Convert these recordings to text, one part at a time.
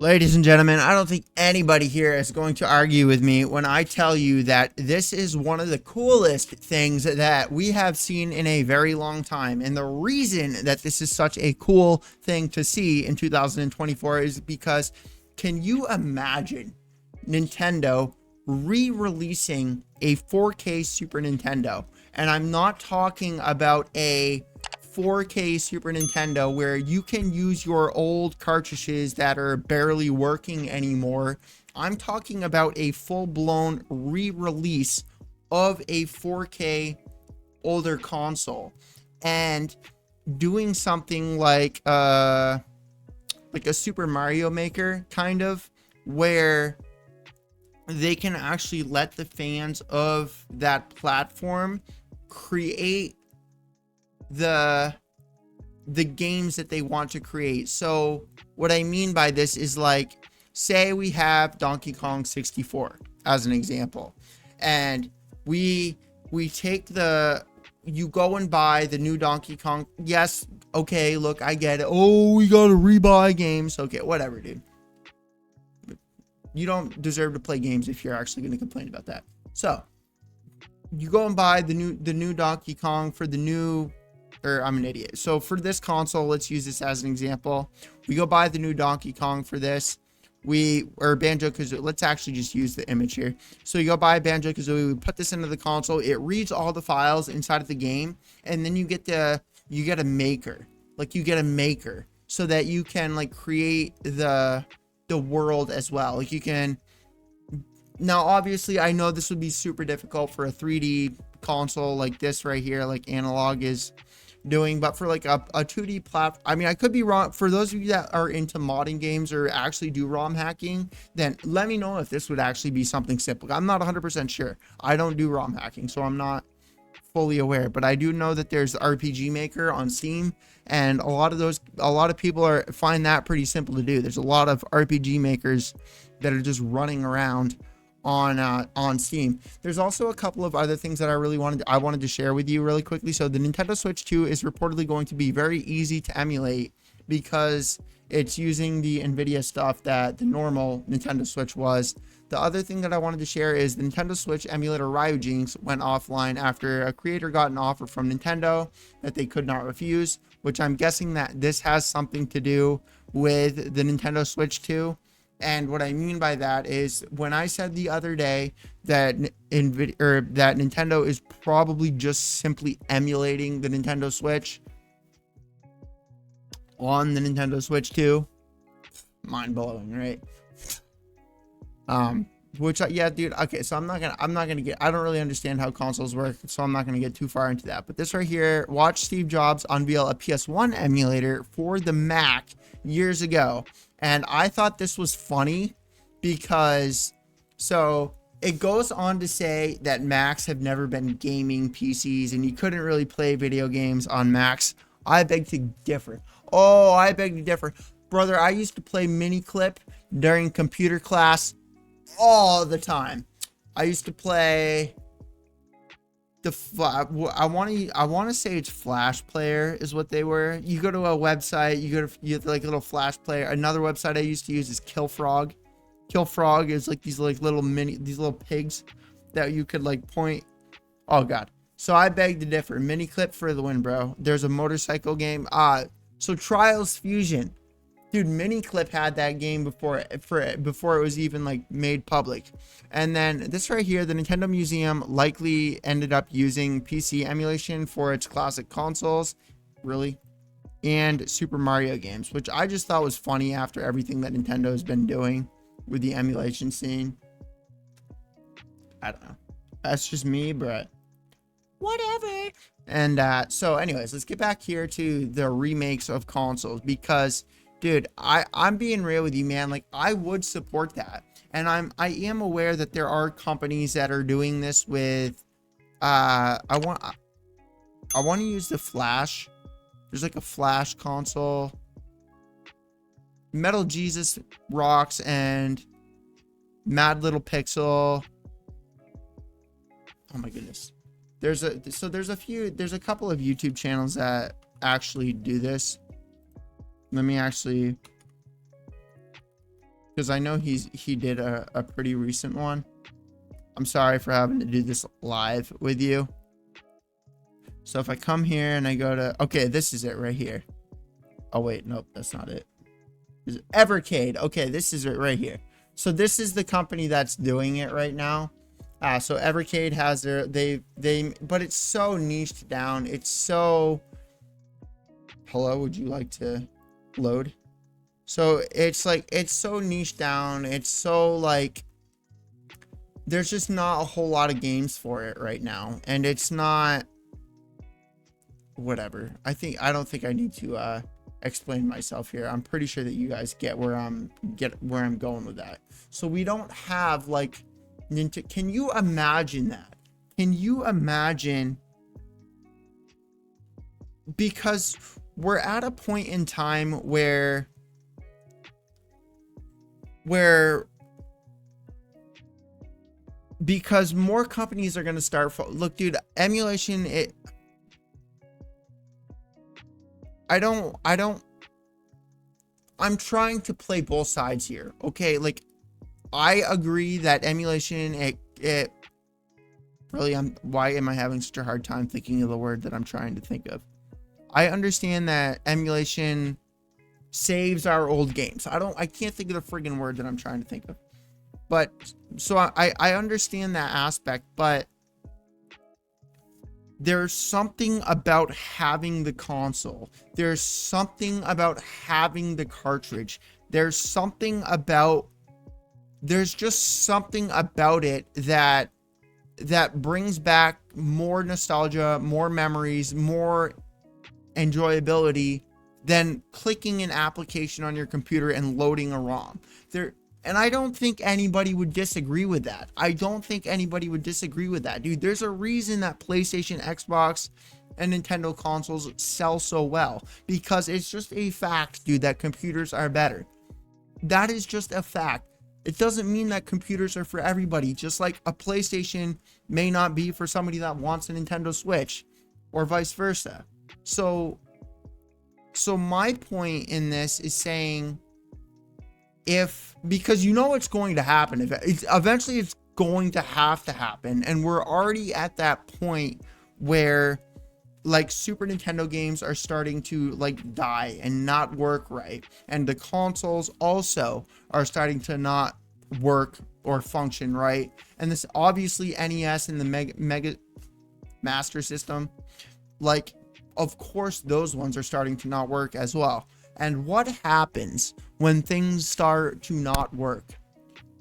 Ladies and gentlemen, I don't think anybody here is going to argue with me when I tell you that this is one of the coolest things that we have seen in a very long time. And the reason that this is such a cool thing to see in 2024 is because can you imagine Nintendo re-releasing a 4K Super Nintendo? And I'm not talking about a 4K Super Nintendo where you can use your old cartridges that are barely working anymore. I'm talking about a full-blown re-release of a 4K older console and doing something like a Super Mario Maker kind of, where they can actually let the fans of that platform create the games that they want to create. So what I mean by this is, like, say we have Donkey Kong 64 as an example, and we take you go and buy the new Donkey Kong. Yes, okay, look, I get it. Oh, we gotta rebuy games. Okay, whatever, dude. You don't deserve to play games if you're actually going to complain about that. So you go and buy the new Donkey Kong for the new, or I'm an idiot. So for this console, let's use this as an example. We go buy the new Donkey Kong for this. Or Banjo-Kazooie. Let's actually just use the image here. So you go buy Banjo-Kazooie, we put this into the console. It reads all the files inside of the game, and then you get a maker. Like, you get a maker so that you can, like, create the world as well. Like, you can. Now, obviously, I know this would be super difficult for a 3D console like this right here, like Analogue is doing, but for like a 2D platform, I mean, I could be wrong. For those of you that are into modding games or actually do ROM hacking, then let me know if this would actually be something simple. I'm not 100% sure. I don't do ROM hacking, so I'm not fully aware, but I do know that there's RPG Maker on Steam, and a lot of people find that pretty simple to do. There's a lot of RPG makers that are just running around on Steam. There's also a couple of other things that I wanted to share with you really quickly. So the Nintendo Switch 2 is reportedly going to be very easy to emulate because it's using the NVIDIA stuff that the normal Nintendo Switch was. The other thing that I wanted to share is the Nintendo Switch emulator Ryujinx went offline after a creator got an offer from Nintendo that they could not refuse, which I'm guessing that this has something to do with the Nintendo Switch 2. And what I mean by that is, when I said the other day that that Nintendo is probably just simply emulating the Nintendo Switch on the Nintendo Switch 2, mind blowing, right? Yeah, dude. Okay, so I'm not gonna get. I don't really understand how consoles work, so I'm not gonna get too far into that. But this right here, watch Steve Jobs unveil a PS1 emulator for the Mac years ago, and I thought this was funny because, so it goes on to say that Macs have never been gaming PCs, and you couldn't really play video games on Macs. I beg to differ. Oh, I beg to differ, brother. I used to play Miniclip during computer class all the time. I used to play I want to say it's Flash Player is what they were. You go to a website, you have like a little Flash Player. Another website I used to use is Killfrog. Killfrog is like these little pigs that you could like point. Oh god. So I beg to differ. Miniclip for the win, bro. There's a motorcycle game. So Trials Fusion. Dude, Miniclip had that game before it was even like made public. And then this right here, the Nintendo Museum likely ended up using PC emulation for its classic consoles, really, and Super Mario games, which I just thought was funny after everything that Nintendo has been doing with the emulation scene. I don't know. That's just me, but whatever. And so anyways, let's get back here to the remakes of consoles, because dude, I'm being real with you, man. Like, I would support that. And I am aware that there are companies that are doing this with I want to use the Flash. There's like a Flash console. Metal Jesus Rocks and Mad Little Pixel. Oh my goodness. There's a couple of YouTube channels that actually do this. Let me actually because I know he did a pretty recent one. I'm sorry for having to do this live with you. So if I come here and I go to, okay, this is it right here. Oh wait, nope, that's not it. Is it Evercade? Okay, this is it right here. So this is the company that's doing it right now. So Evercade has their, but it's so niched down. It's so, hello, would you like to load? So it's like, it's so niched down. It's so like, there's just not a whole lot of games for it right now. And it's not, whatever. I don't think I need to explain myself here. I'm pretty sure that you guys get where I'm going with that. So we don't have like Nintendo. Can you imagine that? Can you imagine? Because we're at a point in time where because more companies are going to start. Look, dude, emulation, I'm trying to play both sides here. Okay. Like, I agree that emulation, it really, why am I having such a hard time thinking of the word that I'm trying to think of? I understand that emulation saves our old games. I can't think of the friggin' word that I'm trying to think of. But so I understand that aspect, but there's something about having the console. There's something about having the cartridge. There's just something about it that brings back more nostalgia, more memories, more enjoyability than clicking an application on your computer and loading a ROM. And I don't think anybody would disagree with that. Dude. There's a reason that PlayStation, Xbox, and Nintendo consoles sell so well, because it's just a fact, dude, that computers are better. That is just a fact. It doesn't mean that computers are for everybody, just like a PlayStation may not be for somebody that wants a Nintendo Switch, or vice versa. So my point in this is saying, because you know it's going to happen, eventually it's going to have to happen, and we're already at that point where like Super Nintendo games are starting to like die and not work right, and the consoles also are starting to not work or function right. And this obviously NES and the Mega Master System, like, of course those ones are starting to not work as well. And what happens when things start to not work?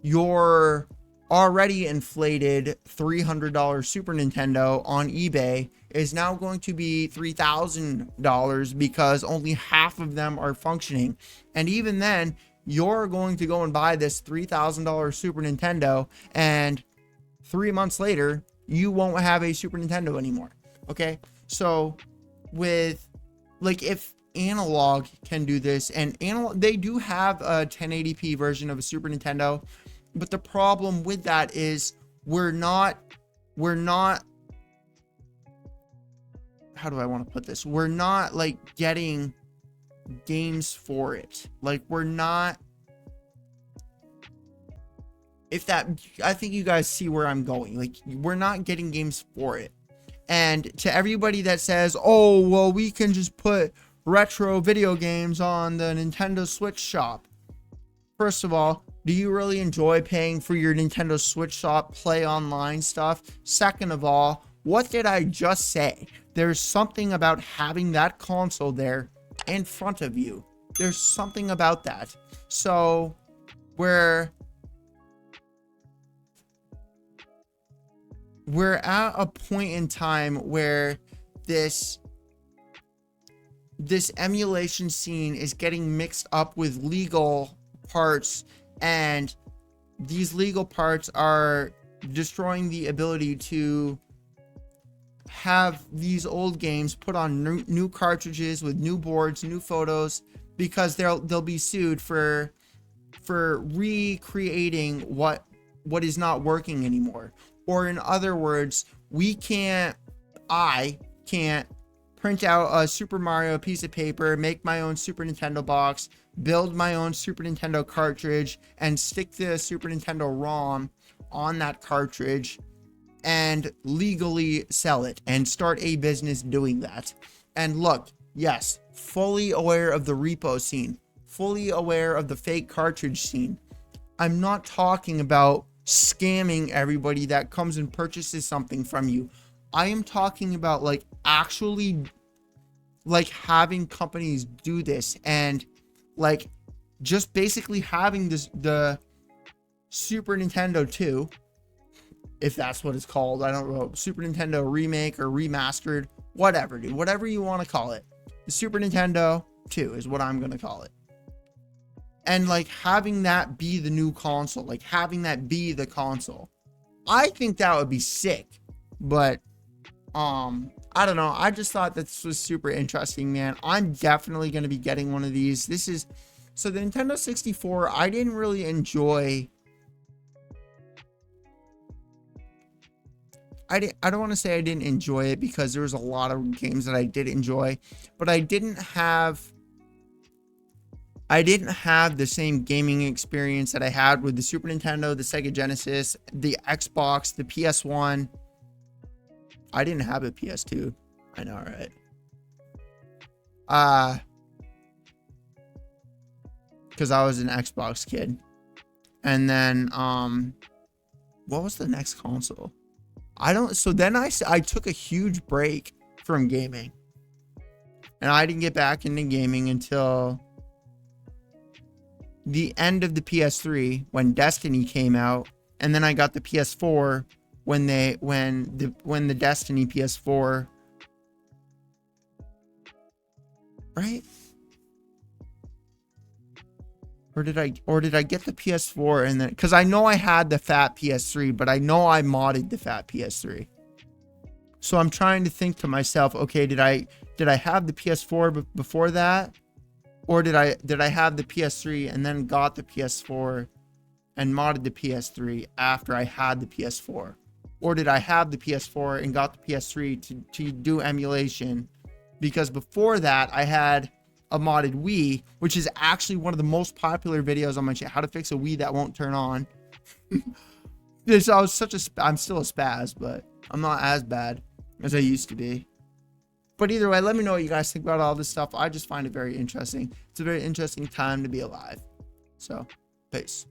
Your already inflated $300 Super Nintendo on eBay is now going to be $3,000 because only half of them are functioning. And even then, you're going to go and buy this $3,000 Super Nintendo, and 3 months later, you won't have a Super Nintendo anymore. Okay? So with, like, if Analogue can do this, and they do have a 1080p version of a Super Nintendo, but the problem with that is we're not how do I want to put this? We're not like getting games for it. Like, we're not, I think you guys see where I'm going. Like, we're not getting games for it. And to everybody that says, oh, well, we can just put retro video games on the Nintendo Switch shop. First of all, do you really enjoy paying for your Nintendo Switch shop play online stuff? Second of all, what did I just say? There's something about having that console there in front of you. There's something about that. So we're at a point in time where this emulation scene is getting mixed up with legal parts, and these legal parts are destroying the ability to have these old games put on new cartridges with new boards, new photos, because they'll be sued for recreating what is not working anymore. Or in other words, I can't print out a Super Mario piece of paper, make my own Super Nintendo box, build my own Super Nintendo cartridge, and stick the Super Nintendo ROM on that cartridge and legally sell it and start a business doing that. And look, yes, fully aware of the repo scene, fully aware of the fake cartridge scene. I'm not talking about scamming everybody that comes and purchases something from you. I am talking about like actually like having companies do this and like just basically having this, the Super Nintendo 2, if that's what it's called. I don't know, Super Nintendo remake or remastered, whatever, dude, whatever you want to call it. The Super Nintendo 2 is what I'm going to call it. And like having that be the new console, like having that be the console. I think that would be sick, but I don't know. I just thought this was super interesting, man. I'm definitely going to be getting one of these. This is, so the Nintendo 64, I didn't really enjoy. I don't want to say I didn't enjoy it, because there was a lot of games that I did enjoy, but I didn't have the same gaming experience that I had with the Super Nintendo, the Sega Genesis, the Xbox, the PS1. I didn't have a PS2. I know, right? Because I was an Xbox kid. And then, what was the next console? So then I took a huge break from gaming. And I didn't get back into gaming until the end of the PS3 when Destiny came out, and then I got the PS4 when the Destiny PS4, right? Or did I get the PS4 and then, because I know I had the fat PS3, but I know I modded the fat PS3. So I'm trying to think to myself, okay, did I have the PS4 before that? Or did I have the PS3 and then got the PS4 and modded the PS3 after I had the PS4? Or did I have the PS4 and got the PS3 to do emulation? Because before that, I had a modded Wii, which is actually one of the most popular videos on my channel, how to fix a Wii that won't turn on. I'm still a spaz, but I'm not as bad as I used to be. But either way, let me know what you guys think about all this stuff. I just find it very interesting. It's a very interesting time to be alive. So, peace.